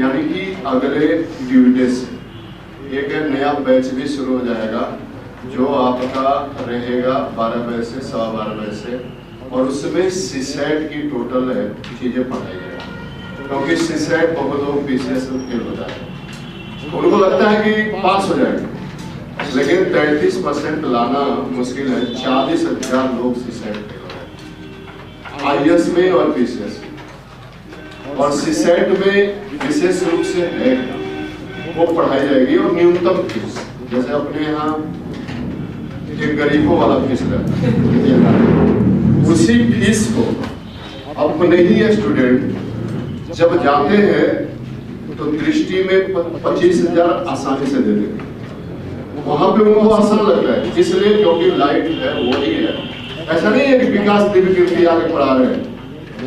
यानी कि अगले ट्यूसडे से एक नया बैच भी शुरू हो जाएगा जो आपका रहेगा 12 बजे से 12:15 बजे से, और उसमें सीसेट की टोटल चीज़ें पढ़ाई जाएगी, क्योंकि सीसेट बहुत लोग पीसीएस में फेल हो जाते हैं, उनको लगता है कि पास हो जाएगा, लेकिन 33% लाना मुश्किल है। 40,000 लोग सीसेट फेल हो रहे हैं आईएएस में और पीसीएस में, और सीसेट में विशेष रूप से है वो पढ़ाई जाएगी, और न्यूनतम फीस जैसे अपने यहाँ एक गरीबों वाला फीस रहता है, उसी फीस को अपने ही स्टूडेंट जब जाते हैं तो दृष्टि में 25,000 आसानी से दे देंगे, वहां पे उनको आसान लगता है, इसलिए क्योंकि लाइट है वो ही है। ऐसा नहीं है कि विकास दिव्य कीर्ति आगे पढ़ा रहे हैं,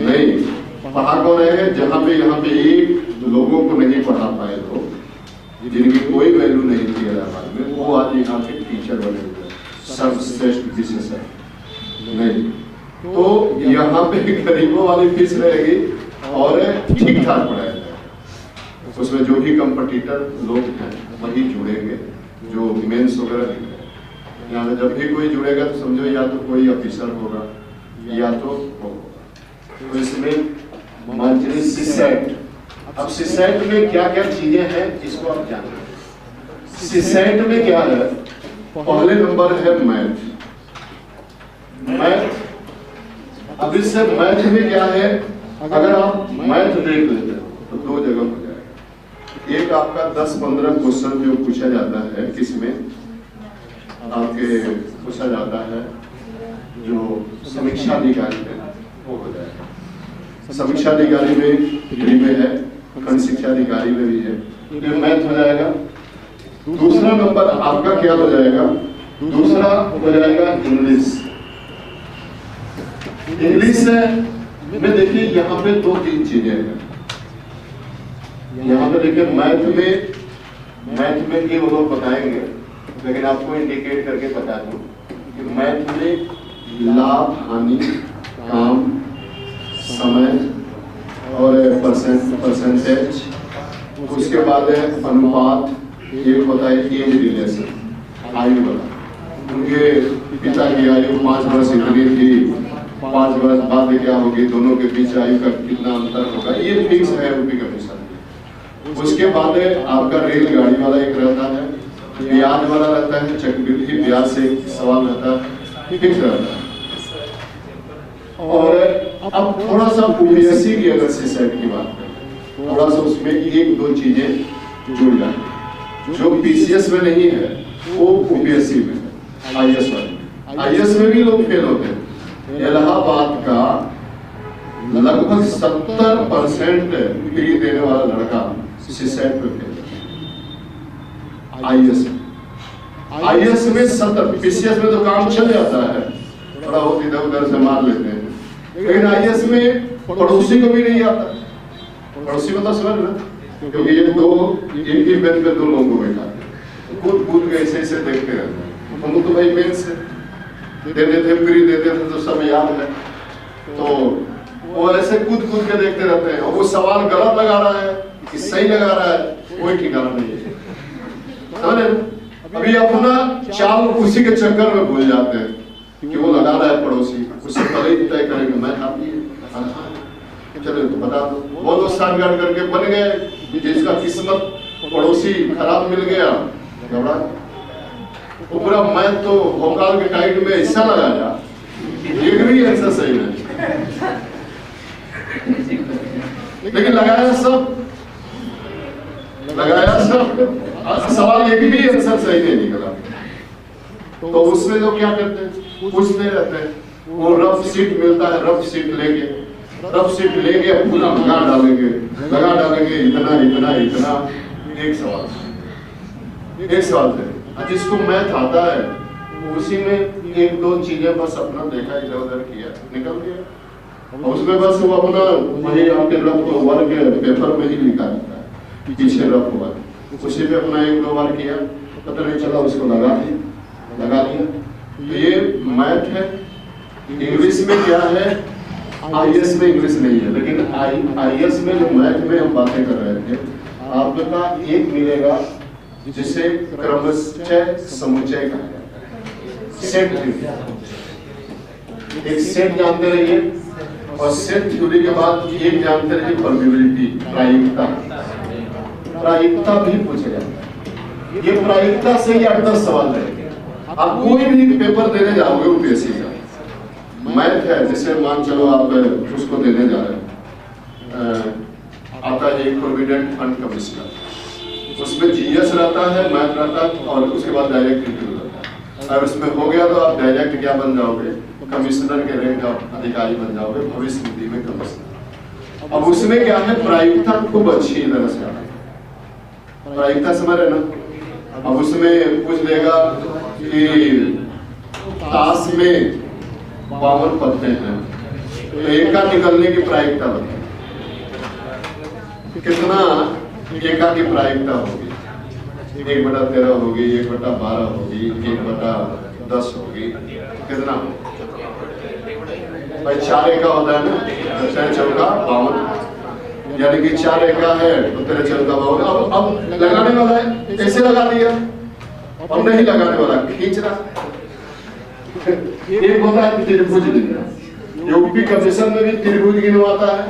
नहीं, पढ़ा कौन है, जहाँ पे यहाँ पे एक लोगों को नहीं पढ़ा पाए लोग जिनकी कोई वैल्यू नहीं थी इलाहाबाद में, वो आज यहाँ के टीचर बने हुए सर्वश्रेष्ठ विशेषज्ञ नहीं, तो यहाँ पे गरीबों वाली फीस रहेगी और ठीक ठाक पढ़ाया जाएगा। उसमें जो भी कंपटीटर लोग हैं वही जुड़ेंगे, जो मेंस वगैरह लिख रहे हैं यहाँ पे जब भी कोई जुड़ेगा तो समझो या तो कोई ऑफिसर होगा या तो वो होगा। तो इसमें मंथली सीसेट, अब सीसेट में क्या क्या चीजें हैं इसको आप जानें। सीसेट में क्या है, पहले नंबर है मैथ। अब इससे मैथ में क्या है, अगर आप मैथ देख लेते हो तो दो जगह हो जाएगा। एक आपका 10-15 क्वेश्चन जो पूछा जाता है, किसमें आपके पूछा जाता है जो समीक्षा अधिकारी है वो हो जाएगा। समीक्षा अधिकारी में फ्री में है, खंड शिक्षा अधिकारी में भी है, ये मैथ हो जाएगा। दूसरा नंबर आपका क्या हो जाएगा, दूसरा हो जाएगा इंग्लिश। इंग्लिश में देखिए यहाँ पे 2-3 चीजें हैं। यहाँ पे देखिए मैथ में ये वो लोग बताएंगे, लेकिन आपको इंडिकेट करके बता दूं कि मैथ में लाभ हानि, काम, समय और परसेंटेज, उसके बाद है अनुपात, एक होता है एज रिलेशन, आयु वाला, उनके पिता की आयु 5 वर्ष इतनी थी, 5 वर्ष बाद क्या होगी, दोनों के बीच आयु का कितना अंतर होगा, ये फिक्स है यूपी कमीशन। उसके बाद आपका रेलगाड़ी वाला एक रहता है, ब्याज वाला रहता है, चक्रवृद्धि ब्याज से सवाल रहता है, फिक्स रहता है। और अब थोड़ा सा यूपीएससी की अगर सीसेट की बात करें, थोड़ा सा उसमें 1-2 चीजें जुड़ जाती जो पीसीएस में नहीं है, वो यूपीएससी में है, आईएएस वाले। आईएएस में भी लोग फेल होते हैं। इलाहाबाद का लगभग 70% डिग्री देने वाला लड़का सीसेट पे फेल है। आईएएस में 70, पीसीएस में तो काम चल जाता है, थोड़ा बहुत इधर उधर से मार लेते हैं, लेकिन आईएएस में पड़ोसी को भी नहीं आता। पड़ोसी मतलब समझ ना, क्योंकि ये दो एक ही बेंच पे 2 लोगों को बैठा है, कूद के ऐसे देखते रहते हैं। हम तो भाई बेंच से देते थे, फ्री देते थे तो सब याद है, तो वो ऐसे कूद के देखते रहते हैं, और वो सवाल गलत लगा रहा है कि सही लगा रहा है, कोई ठिकाना नहीं है, समझे? अभी अपना चाल उसी के चक्कर में भूल जाते हैं कि वो लगा रहा है पड़ोसी, उससे पहले ही तय करेंगे मैं आती है, चलो तो बता दो। वो लोग साठगांठ करके बन गए, जिसका किस्मत पड़ोसी खराब मिल गया, घबरा वो पूरा मैं तो भोकाल के टाइट में हिस्सा लगाया, एक भी आंसर सही नहीं, लेकिन लगाया सब, सवाल एक भी आंसर सही नहीं निकला। तो उसमें लोग क्या करते हैं, पूछते रहते हैं, वो रफ सीट मिलता है, रफ सीट लेके पूरा लगा डालेंगे इतना एक सवाल से। जिसको मैथ आता है उसी में 1-2 चीजें बस अपना देखा, इधर उधर किया, निकल गया, और उसमें बस वो अपना वही आपके रफ वर्क पेपर में ही लिखा रहता है, पीछे रफ हुआ उसी में अपना 1-2 बार किया, पता नहीं चला, उसको लगा दिया। तो ये मैथ है। इंग्लिश में क्या है, आईएएस में इंग्लिश नहीं है, लेकिन आईएएस में जो मैथ में हम बातें कर रहे थे आपका एक मिलेगा जिसे क्रमशः समुच्चय कहा जाता है, सेट थ्योरी। एक सेट जानते रहिए, और सेट थ्योरी के बाद एक जानते रहिए परमिबिलिटी, प्रायिकता। प्रायिकता भी पूछा जाता है। ये प्रायिकता से ही 8-10 सवाल रहेंगे। आप कोई भी पेपर देने जाओगे यूपीएससी का, मैथ है जैसे मान चलो आप उसको देने जा रहे हैं, आता है एक प्रोविडेंट फंड कमिश्नर, उसमें जीएस रहता है, मैथ रहता है, और उसके बाद डायरेक्ट इंटरव्यू रहता है। अगर उसमें हो गया तो आप डायरेक्ट क्या बन जाओगे, कमिश्नर के रैंक का अधिकारी बन जाओगे, भविष्य निधि में कमिश्नर। अब उसमें क्या है, प्रायिकता खूब अच्छी तरह से आती है, प्रायिकता समझ रहे ना। अब उसमें पूछ देगा कि ताश में 52 पत्ते हैं, तो एक का निकलने की प्रायिकता बताओ, कितना एका की प्रायिकता होगी? 1/13 होगी, 1/12 होगी, 1/10 होगी, कितना भाई? 4 एका होता है ना, 4 चौका 52, यानी कि 4 एका है तो 13 चौका 52। अब लगाने वाला है, कैसे लगा दिया? और नहीं लगाने वाला, खींच रहा। एक होता है त्रिभुज गिनना, यूपी कमीशन में भी त्रिभुज गिनवाता है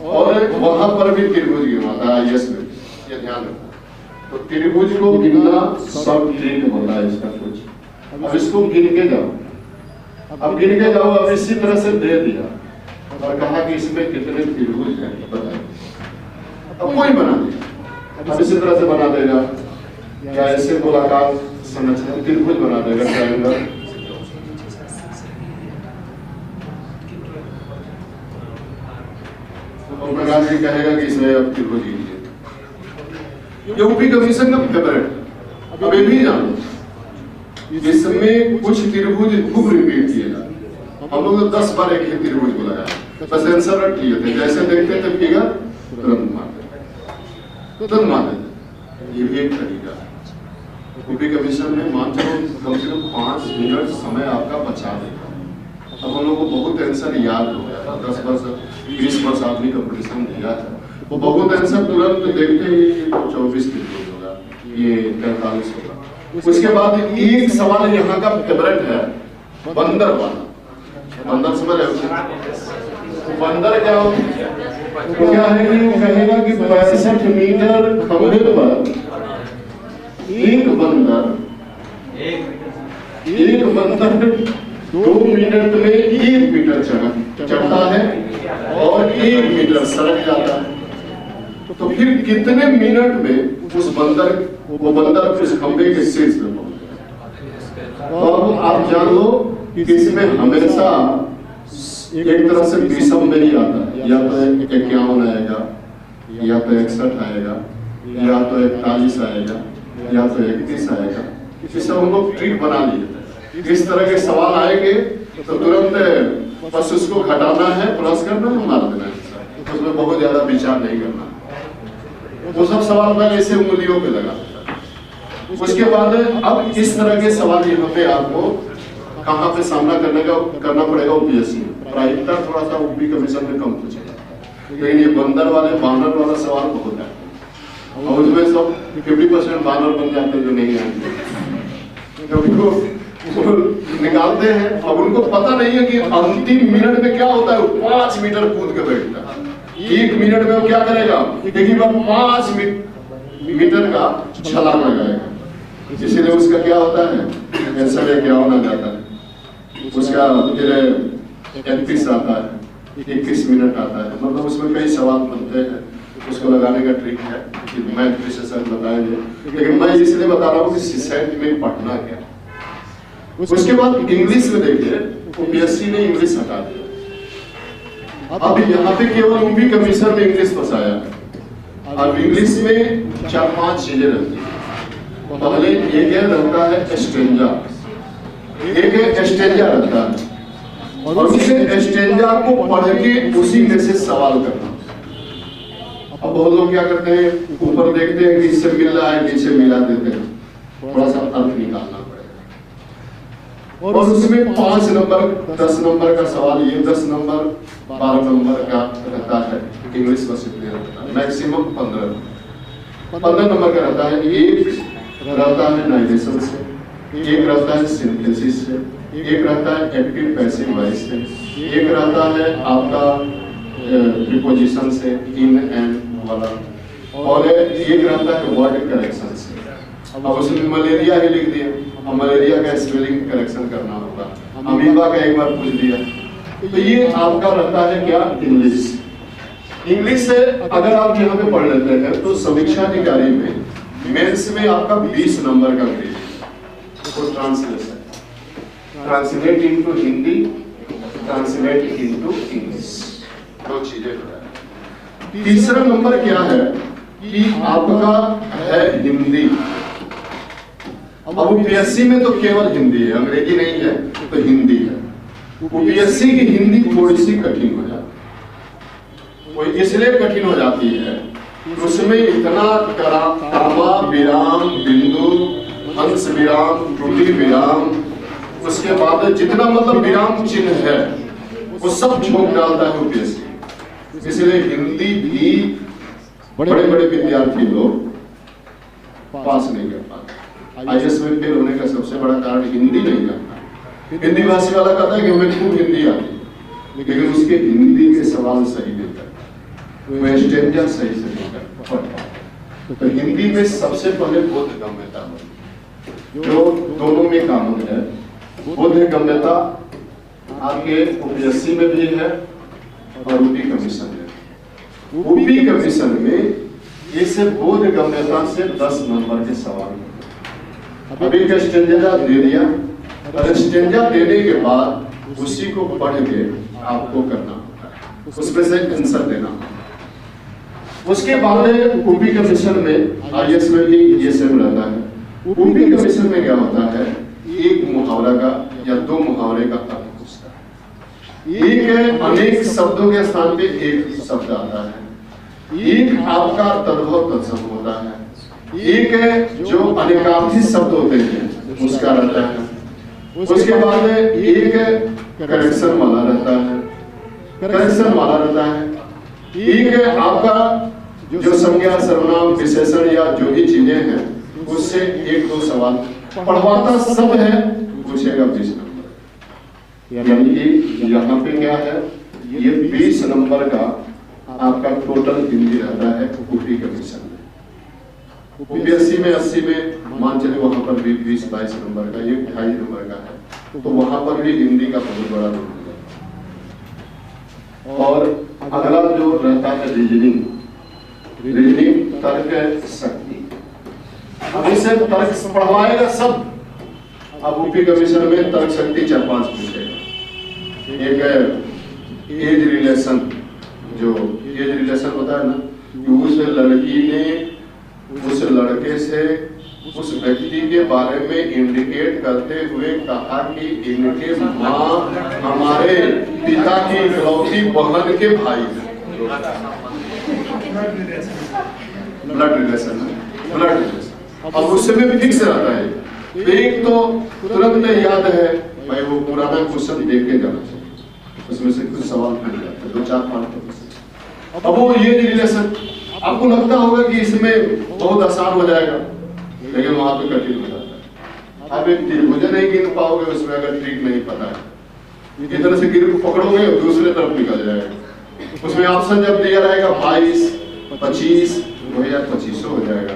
और वहां पर भी त्रिभुज गिनवाता है, आईएएस में, ये ध्यान रखना। तो त्रिभुज को गिनना सब ट्रिक होता है इसका कुछ। अब इसको गिन के जाओ, अब गिन के जाओ। अब इसी तरह से दे दिया और कहा कि इसमें कितने त्रिभुज हैं बताइए, अब कोई बना दिया। अब इसी तरह से बना देगा, या ऐसे गोलाकार संरचना त्रिभुज बना देगा, ट्रायंगल। और प्रकाश जी कहेगा कि इसमें अब त्रिभुज कीजिए। यूपी कमीशन का फेवरेट। अब ये भी जानो, इसमें कुछ त्रिभुज खूब रिपीट किए जाते। हम लोग तो 10 बार एक ही त्रिभुज को लगाया, बस आंसर रट लिए थे, जैसे देखते थे फिगर तुरंत मार देते, तुरंत मार देते। ये भी एक तरीका है। यूपी कमीशन में मान चलो कम से कम 5 मिनट समय आपका बचा देगा। अब हम लोग को बहुत आंसर याद हो गया था, 10 वर्ष 20 वर्ष आदमी कंपटीशन दिया था, वो बहुत आंसर तुरंत देखते ही 24 त्रिभुज होगा, ये 43 होगा। उसके बाद एक सवाल यहाँ का फेवरेट है, बंदर वाला। बंदर समझ रहे हो? बंदर क्या हो, क्या है कि वो कहेगा कि 65 मीटर खंभे पर एक बंदर 2 मिनट में 1 मीटर चढ़ता है और 1 मीटर सरक जाता है। तो फिर कितने मिनट में उस बंदर उस खंभे के शीर्ष पे पहुंचेगा? तो अब आप जान लो कि इसमें हमेशा एक तरह से विषम में ही आता है, या तो 51 आएगा, या तो 61 आएगा, या तो 41 आएगा, या तो 31 आएगा। इसे हम लोग ट्रिक बना लिए, इस तरह के सवाल आएंगे तो तुरंत बस उसको घटाना है, प्लस करना है, मार देना है, उसमें बहुत ज्यादा विचार नहीं करना। वो सब सवाल पहले ऐसे उंगलियों पे लगा। उसके बाद अब इस तरह के सवाल यहाँ पे आपको कहाँ पे सामना करना पड़ेगा यूपीएससी में। प्रायिकता थोड़ा सा यूपी कमीशन में कम पूछेगा, लेकिन ये बंदर वाले बानर वाला सवाल बहुत है, और उसमें सब 50% बानर बन जाते हैं जो नहीं आएंगे, क्योंकि वो निकालते हैं। अब उनको पता नहीं है कि अंतिम मिनट में क्या होता है, 5 मीटर कूद के बैठता है। 1 मिनट में वो क्या करेगा, देखिए 5 मीटर का छलांग लगाएगा, इसीलिए उसका क्या होता है, आंसर 51 आ जाता है। उसका फिर 31 आता है, 21 मिनट आता है, मतलब उसमें कई सवाल बनते हैं। उसको लगाने का ट्रिक है कि मैथ विशेषज्ञ बताएंगे, लेकिन मैं इसलिए बता रहा हूँ कि सीसेट में पढ़ना क्या। उसके बाद इंग्लिश में देखिए, यूपीएससी ने इंग्लिश हटा दिया। अब यहाँ पे केवल यूपी कमीशन में इंग्लिश फंसाया है। अब इंग्लिश में 4-5 चीजें रहती है। पहले एक रहता है स्टेंजा, एक स्टेंजा रहता है, और उसे स्टेंजा को पढ़ के उसी में से सवाल करना। अब बहुत लोग क्या करते हैं, ऊपर देखते हैं कि इससे मिल रहा है, नीचे मिला देते हैं, थोड़ा सा अर्थ निकालना पड़ेगा। और उसमें 5 नंबर 10 नंबर का सवाल, ये 10 नंबर 12 नंबर का रहता है। इंग्लिश बस इतने रहता है, मैक्सिमम 15। 15 नंबर का रहता है, एक रहता है नाइजेशन से, एक रहता है सिंथेसिस से, एक रहता है एक्टिव पैसिव वॉइस से, एक रहता है आपका प्रीपोजिशन से, इन एंड वाला, और एक रहता है वर्ड करेक्शन से। अब उसमें मलेरिया ही लिख दिया, अब मलेरिया का स्पेलिंग करेक्शन करना होगा, अमीबा का एक बार पूछ दिया। तो ये आपका रहता है क्या, इंग्लिश। इंग्लिश से अगर आप यहाँ पे पढ़ लेते हैं तो समीक्षा अधिकारी में मेंस में आपका 20 नंबर का ग्रेड है। तो translation, translate into Hindi, translate into English, दो चीजें हो रहा है। तीसरा नंबर क्या है कि आपका है हिंदी। अब यूपीएससी में तो केवल हिंदी है, अंग्रेजी नहीं है, तो हिंदी है। यूपीएससी की हिंदी थोड़ी सी कठिन हो जाती है। वो इसलिए कठिन हो जाती है, उसमें इतना कामा विराम, बिंदु, अंश विराम, त्रुटि विराम, उसके बाद जितना मतलब विराम चिन्ह है वो सब झोंक डालता है यूपीएससी। इसलिए हिंदी भी बड़े बड़े विद्यार्थी लोग पास नहीं कर पाते। आईएएस में फेल होने का सबसे बड़ा कारण हिंदी नहीं करना। हिंदी भाषी वाला कहता है कि हमें खूब हिंदी आती, लेकिन उसके हिंदी के सवाल सही नहीं करता, वो स्टेंजर सही से नहीं करता। तो हिंदी में सबसे पहले बोधगम्यता, जो दोनों में कॉमन है। बोधगम्यता आपके यूपीएससी में भी है और यूपी कमीशन में। यूपी कमीशन में इस बोधगम्यता से 10 नंबर के सवाल, अभी का स्टेंजा दे दिया, और स्टेंजा देने के बाद उसी को पढ़ के आपको करना होता है, उसमें से आंसर देना होता है। उसके बाद यूपी कमीशन में, आईएएस में भी ये सेम रहता है। यूपी कमीशन में क्या होता है, एक मुहावरा का या 2 मुहावरे का अर्थ पूछता है। एक है अनेक शब्दों के स्थान पे एक शब्द आता है, एक आपका तद्भव तत्सम होता है, एक है जो अनेकार्थी शब्द होते हैं उसका रहता है। उसके बाद एक करेक्शन वाला रहता है, करेक्शन वाला रहता है। एक है आपका जो संज्ञा, सर्वनाम, विशेषण या जो भी चीजें हैं उससे 1-2 सवाल पढ़वाता सब है, पूछेगा 20 नंबर। यानी कि यहाँ पे क्या है, ये 20 नंबर का आपका टोटल हिंदी रहता है यूपी कमीशन में। यूपीएससी में 80 में मान चले वहां पर भी 20-22 नंबर का, ये 2.5 नंबर का है, तो वहां पर भी हिंदी का बहुत बड़ा रोल है। और अगला जो रहता है रीजनिंग, रीजनिंग तर्क शक्ति। अब इसे तर्क पढ़वाएगा सब। अब यूपी कमीशन में तर्क शक्ति 4-5 पूछेगा। एक है एज रिलेशन, जो एज रिलेशन होता है ना, कि उस लड़की ने उस लड़के से उस व्यक्ति के बारे में इंडिकेट करते हुए कहा कि इनके माँ हमारे पिता की इकलौती बहन के भाई हैं। Blood relation, blood relation. अब उसमें फिक्स रहता है, एक तो तुरंत याद है भाई, वो पुराना क्वेश्चन देख के जाना चाहिए, उसमें से कुछ सवाल फंस जाते हैं 2-4-5। अब वो ये रिलेशन आपको लगता होगा कि इसमें बहुत आसान हो जाएगा, लेकिन वहां पे कठिन हो जाता है। आप एक त्रिभुज नहीं गिन पाओगे उसमें अगर ट्रिक नहीं पता है। इधर से गिर पकड़ोगे और दूसरे तरफ निकल जाएगा। उसमें ऑप्शन जब दिया रहेगा 22, 25, 2025 हो जाएगा।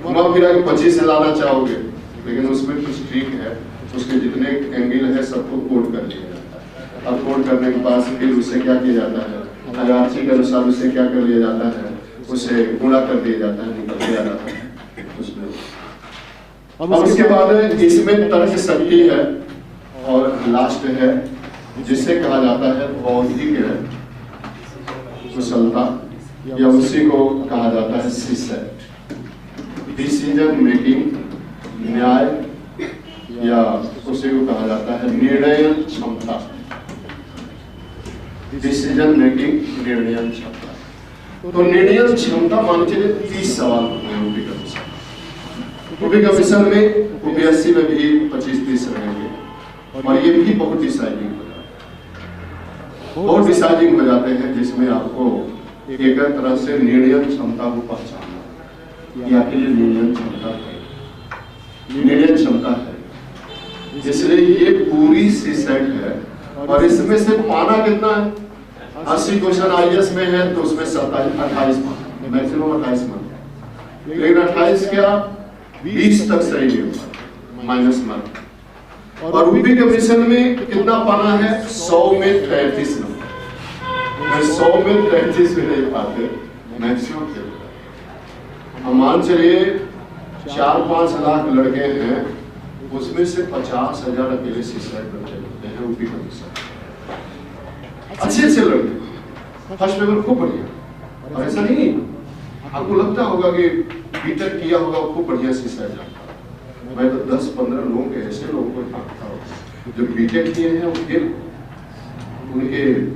घुमा फिरा के 25 से लाना चाहोगे, लेकिन उसमें कुछ ट्रिक है, उसके जितने एंगल है सबको कोड कर दिया जाता है। अब कोड करने के बाद फिर उससे क्या किया जाता है, आरसी के अनुसार उससे क्या कर लिया जाता है, उसे गुणा कर दिया जाता है, निकल दिया जाता है उसमें। अब उसके बाद इसमें तर्क शक्ति है, और लास्ट है जिसे कहा जाता है बौद्धिक कुशलता, या उसी को कहा जाता है सीसेट, डिसीजन मेकिंग, न्याय, या उसी को कहा जाता है निर्णय क्षमता, डिसीजन मेकिंग, निर्णय क्षमता। तो निर्णय क्षमता मान चलिए 30 सवाल होते हैं यूपी कमीशन। यूपी कमीशन में यूपीएससी में भी 25-30 रहेंगे, और ये भी बहुत डिसाइडिंग हो जाते हैं, बहुत डिसाइडिंग हो जाते हैं, जिसमें आपको एक तरह से निर्णय क्षमता को पहचानना। ये आपके लिए निर्णय क्षमता है। इसलिए ये पूरी सी सेट है और इसमें से पाना कितना है? 80 क्वेश्चन IAS में है तो उसमें 28 मार्क, मैक्सिमम 28 मार्क। लेकिन 28 क्या 20 तक सही नहीं होगा, माइनस मार्क। और यूपी कमीशन में कितना पाना है? 100 में 33 नंबर। मैं 100 में 33 भी नहीं पाते, मैक्सिमम क्या होगा। हम मान चलिए 4-5 लाख लड़के हैं, उसमें से 50,000 अकेले सुसाइड करते हैं यूपी कमीशन। अच्छे लड़के, फर्स्ट पेपर खूब बढ़िया। और ऐसा नहीं आपको लगता होगा कि बीटेक किया होगा खूब बढ़िया सुसाइड जाता। मैं तो 10-15 लोगों के ऐसे लोगों को जानता हूँ जो बीटेक किए हैं, उनके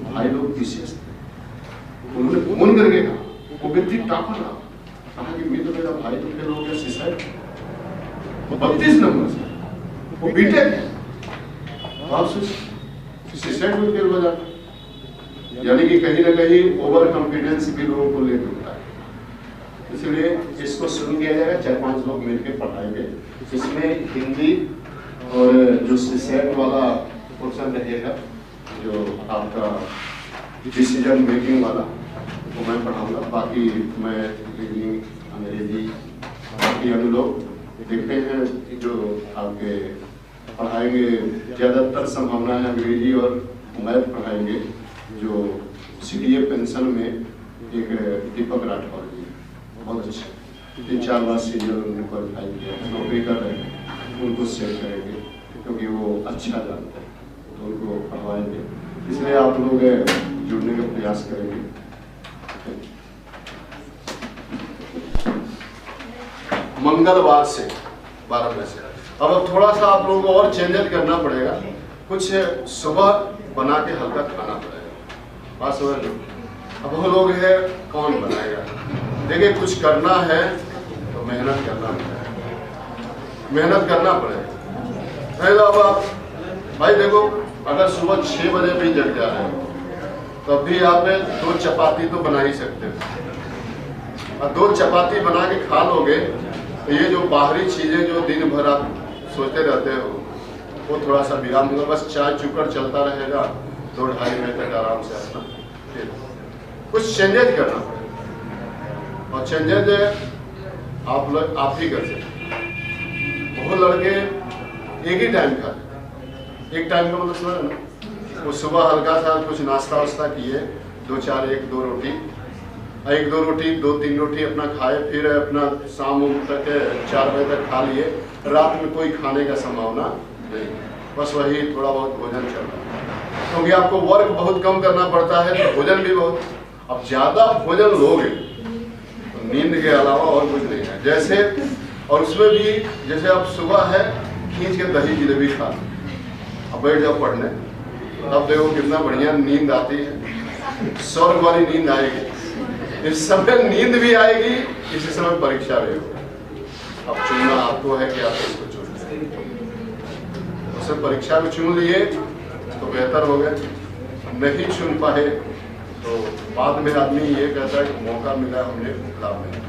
भाई लोग पीसीएस थे। उन्होंने फोन करके कहा, वो व्यक्ति टॉपर कहा कि मैं तो मेरा भाई तो फेल हो गया सुसाइड, 32 नंबर से, वो बीटेक है, आप सोचिए सुसाइड में फेल हो जाता। यानी कि कहीं ना कहीं ओवर कॉन्फिडेंस भी लोगों को लेकर होता है। इसलिए इसको शुरू किया जाएगा, 4-5 लोग मिलकर पढ़ाएंगे। इसमें हिंदी और जो सुसाइड वाला पोर्शन रहेगा, जो आपका डिसीजन मेकिंग वाला, वो मैं पढ़ाऊंगा। बाकी मैं रीडिंग, अंग्रेजी, बाकी हम लोग देखते हैं जो आपके पढ़ाएंगे। ज़्यादातर संभावना है अंग्रेजी और मैथ पढ़ाएंगे। जो CDA पेंशन में एक दीपक राठौर जी बहुत अच्छे, 3-4 बार सीनियर उन्होंने क्वालिफाई किया, नौकरी कर रहे हैं, उनको सेट करेंगे क्योंकि वो अच्छा जानते हैं, तो उनको पढ़वाएंगे। इसलिए आप लोग जुड़ने का प्रयास करेंगे। मंगलवार से 12 बजे से। अब थोड़ा सा आप लोगों को और चेंजेस करना पड़ेगा, कुछ सुबह बना के हल्का खाना पड़ेगा। बात समझ लो। अब वो लोग है कौन बनाएगा? देखिए कुछ करना है तो मेहनत करना पड़ेगा, मेहनत करना पड़ेगा। नहीं तो अब आप भाई देखो, अगर सुबह 6 बजे भी जग जा रहे हो तो अभी आप 2 चपाती तो बना ही सकते हो। और 2 चपाती बना के खा लोगे तो ये जो बाहरी चीजें जो दिन भर आप सोचते रहते हो वो थोड़ा सा विराम होगा। बस चाय चुकर चलता रहेगा, 2-2.5 मिनट तक आराम से अपना कुछ चेंजेज करना पड़ेगा। और चेंजेज आप ही कर सकते। वो लड़के एक ही टाइम खाते, एक टाइम का मतलब समझ ना, वो सुबह हल्का सा कुछ नाश्ता वास्ता किए, 2-4 1-2 रोटी, 1-2 रोटी 2-3 रोटी अपना खाए, फिर अपना शाम तक 4 बजे तक खा लिए। रात में कोई खाने का संभावना नहीं, बस वही थोड़ा बहुत भोजन चल रहा है। क्योंकि आपको वर्क बहुत कम करना पड़ता है तो भोजन भी बहुत। अब ज़्यादा भोजन लोगे तो नींद के अलावा और कुछ नहीं है। जैसे और उसमें भी जैसे आप सुबह है खींच के दही जलेबी खा, अब बैठ जाओ पढ़ने, तब देखो कितना बढ़िया नींद आती है, स्वर्ग वाली नींद आएगी। इस समय नींद भी आएगी, इसी समय परीक्षा भी होगी। अब चुनना आपको है कि आप इसको चुन लें। उसे परीक्षा में चुन लिए तो बेहतर हो गए, नहीं चुन पाए तो बाद में आदमी ये कहता है कि मौका मिला हमने लाभ नहीं पाया।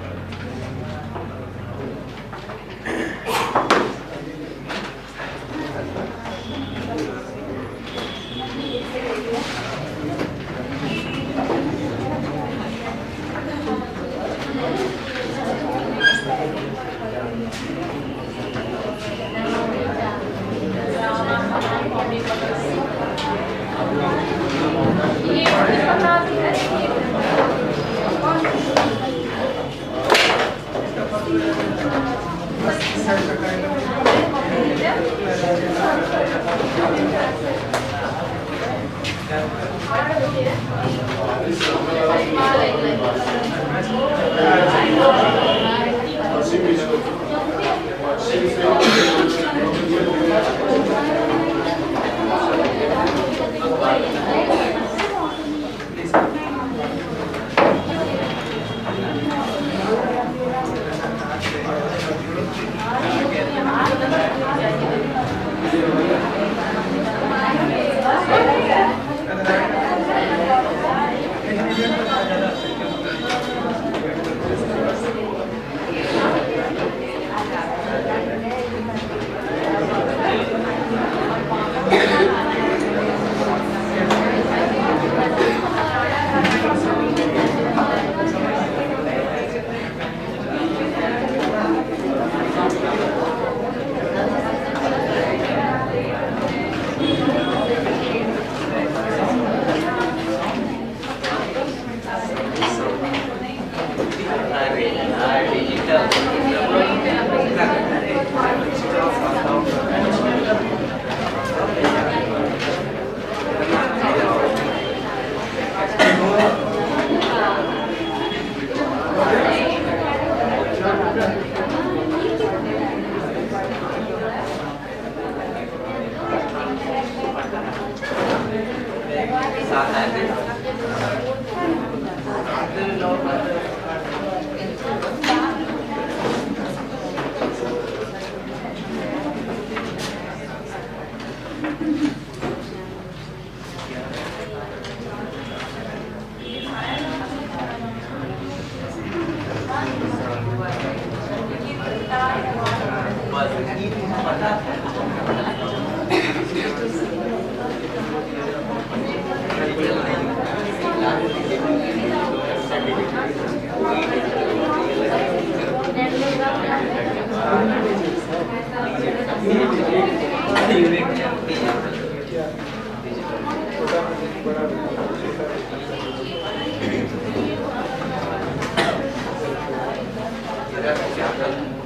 Gracias.